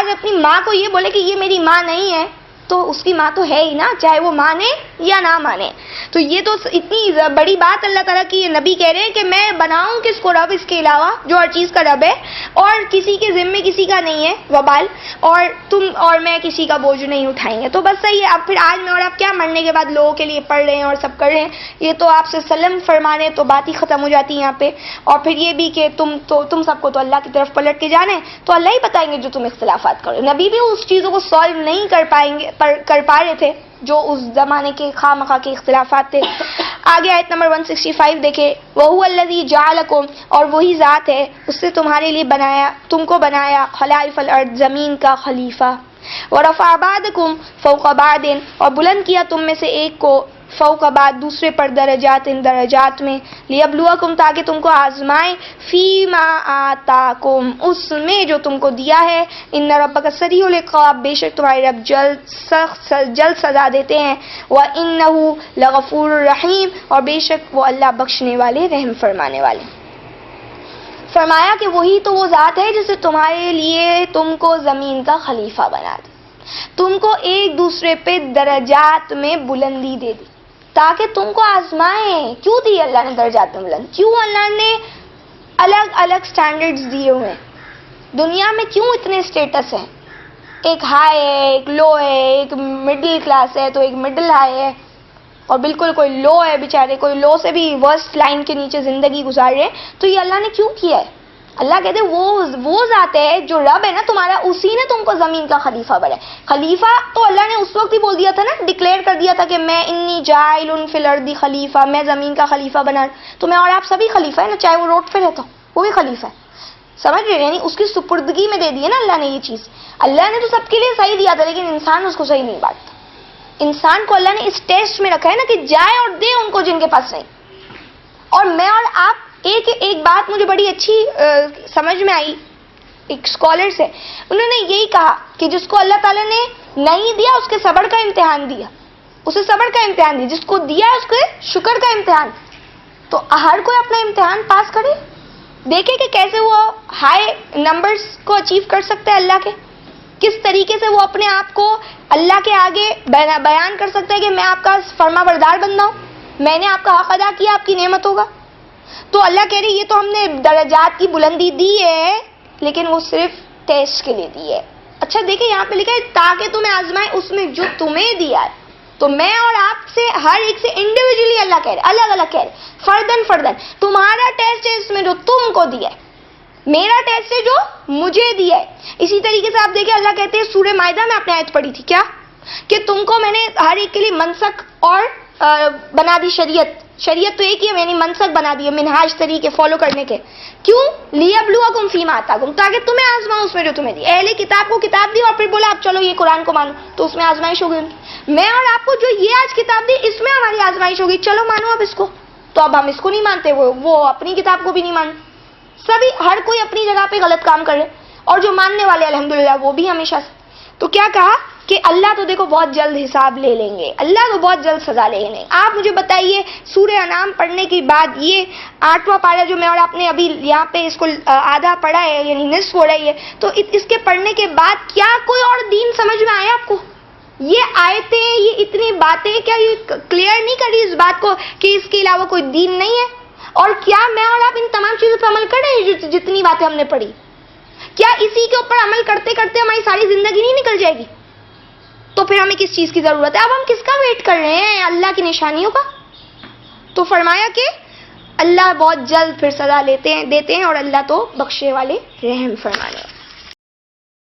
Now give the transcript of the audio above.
آج اپنی ماں کو یہ بولے کہ یہ میری ماں نہیں ہے تو اس کی ماں تو ہے ہی نا، چاہے وہ مانے یا نہ مانے. تو یہ تو اتنی بڑی بات اللہ تعالیٰ کی، یہ نبی کہہ رہے ہیں کہ میں بناؤں کس کو رب اس کے علاوہ جو ہر چیز کا رب ہے، اور کسی کے ذمے کسی کا نہیں ہے وبال، اور تم اور میں کسی کا بوجھ نہیں اٹھائیں گے. تو بس صحیح ہے. اب پھر آج میں اور آپ کیا مرنے کے بعد لوگوں کے لیے پڑھ رہے ہیں اور سب کر رہے ہیں، یہ تو آپ سے سلم فرمانے تو بات ہی ختم ہو جاتی ہے یہاں پہ. اور پھر یہ بھی کہ تم سب کو تو اللہ کی طرف پلٹ کے جانے، تو اللہ ہی بتائیں گے جو تم اختلافات کرو. نبی بھی اس چیزوں کو سالو نہیں کر پا رہے تھے جو اس زمانے کے خواہ مخواہ کے اختلافات تھے. آگے آیت نمبر 165 دیکھیں. وَهُوَ الَّذِي جَعَلَكُمْ، اور وہی ذات ہے اس نے تمہارے لیے بنایا، تم کو بنایا خلائف الارض، زمین کا خلیفہ. وَرَفَعَ بَعْضَكُمْ فَوْقَ بَعْضٍ، اور بلند کیا تم میں سے ایک کو فوق بعد دوسرے پر، درجات میں، لیبلوکم تاکہ تم کو آزمائے، فیما آتاکم اس میں جو تم کو دیا ہے. ان ربک سریع العقاب، بے شک تمہارے رب جلد سزا دیتے ہیں. وانہ لغفور رحیم، اور بے شک وہ اللہ بخشنے والے رحم فرمانے والے. فرمایا کہ وہی تو وہ ذات ہے جس نے تمہارے لیے تم کو زمین کا خلیفہ بنا دی، تم کو ایک دوسرے پہ درجات میں بلندی دے دی تاکہ تم کو آزمائیں. کیوں دی اللہ نے درجات میں بلند؟ کیوں اللہ نے الگ الگ سٹینڈرڈز دیے ہوئے ہیں؟ دنیا میں کیوں اتنے اسٹیٹس ہیں؟ ایک ہائی ہے، ایک لو ہے، ایک مڈل کلاس ہے تو ایک مڈل ہائی ہے، اور بالکل کوئی لو ہے بیچارے، کوئی لو سے بھی ورسٹ لائن کے نیچے زندگی گزار رہے ہیں. تو یہ اللہ نے کیوں کیا ہے؟ اللہ کہتے ہیں وہ ذات ہے جو رب ہے نا تمہارا، اسی نے تم کو زمین کا خلیفہ بنایا. خلیفہ تو اللہ نے اس وقت ہی بول دیا تھا نا، ڈکلیئر کر دیا تھا کہ میں انی جاعل فی الارض خلیفہ، میں زمین کا خلیفہ بنا. تو میں اور آپ سبھی خلیفہ ہے نا، چاہے وہ روڈ پہ رہتا وہ بھی خلیفہ ہے. سمجھ رہے؟ یعنی اس کی سپردگی میں دے دی ہے نا اللہ نے یہ چیز. اللہ نے تو سب کے لیے صحیح دیا تھا لیکن انسان اس کو صحیح نہیں بانٹتا. انسان کو اللہ نے اس ٹیسٹ میں رکھا ہے نا کہ جائے اور دے ان کو جن کے پاس نہیں. اور میں اور آپ ایک بات مجھے بڑی اچھی سمجھ میں آئی ایک اسکالر سے، انہوں نے یہی کہا کہ جس کو اللہ تعالیٰ نے نہیں دیا اس کے صبر کا امتحان دیا، اسے صبر کا امتحان دیا، جس کو دیا اس کے شکر کا امتحان. تو ہر کوئی اپنا امتحان پاس کرے، دیکھے کہ کیسے وہ ہائی نمبرز کو اچیو کر سکتا ہے اللہ کے، کس طریقے سے وہ اپنے آپ کو اللہ کے آگے بیان کر سکتا ہے کہ میں آپ کا فرما بردار بندہ ہوں، میں نے آپ کا حق ادا کیا آپ کی نعمتوں کا. تو اللہ کہہ رہی یہ تو ہم نے درجات کی بلندی دی ہے لیکن وہ صرف ٹیسٹ کے لیے دی ہے. اچھا دیکھیں یہاں پہ لکھا ہے تاکہ تمہیں آزمائے اس میں جو تمہیں دیا ہے. تو میں اور آپ سے ہر ایک سے انڈیویجلی اللہ کہہ رہے، الگ الگ کہہ رہے، فردن تمہارا ٹیسٹ ہے اس میں جو تم کو دیا ہے، میرا ٹیسٹ ہے جو مجھے دیا ہے. اسی طریقے سے آپ دیکھیں اللہ کہتے ہیں سورہ مائدہ میں آپ نے آیت پڑھی تھی کیا کہ تم کو میں نے ہر ایک کے لیے منسک اور بنا دی شریعت تو ایک ہی ہے، یعنی منسک بنا دیے، منہاج طریقے فالو کرنے کے. کیوں؟ لیبلوکم فیما آتاکم، تاکہ تمہیں آزماؤں اس میں جو تمہیں دی. اہل کتاب کو کتاب دی اور پھر بولا اب چلو یہ قرآن کو مانو، تو اس میں آزمائش ہوگی. میں اور آپ کو جو یہ آج کتاب دی اس میں ہماری آزمائش ہوگی، چلو مانو اب اس کو. تو اب ہم اس کو نہیں مانتے، وہ اپنی کتاب کو بھی نہیں مانتے. سبھی ہر کوئی اپنی جگہ پہ غلط کام کر رہے، اور جو ماننے والے الحمدللہ وہ بھی ہمیشہ سے. تو کیا کہا کہ اللہ تو دیکھو بہت جلد حساب لے لیں گے، اللہ تو بہت جلد سزا لے لیں گے. آپ مجھے بتائیے سورہ انعام پڑھنے کے بعد یہ 8واں پارہ جو میں اور آپ نے ابھی یہاں پہ اس کو آدھا پڑھا ہے یعنی نصف ہو رہی ہے، تو اس کے پڑھنے کے بعد کیا کوئی اور دین سمجھ میں آیا آپ کو؟ یہ آیتیں یہ اتنی باتیں کیا یہ کلیئر نہیں کر رہی اس بات کو کہ اس کے علاوہ کوئی دین نہیں ہے؟ اور کیا میں اور آپ ان تمام چیزوں پر عمل کر رہے ہیں جتنی باتیں ہم نے پڑھی؟ کیا اسی کے اوپر عمل کرتے کرتے ہماری ساری زندگی نہیں نکل جائے گی؟ تو پھر ہمیں کس چیز کی ضرورت ہے؟ اب ہم کس کا ویٹ کر رہے ہیں؟ اللہ کی نشانیوں کا. تو فرمایا کہ اللہ بہت جلد پھر سزا دیتے ہیں اور اللہ تو بخشے والے رحم فرمانے والے.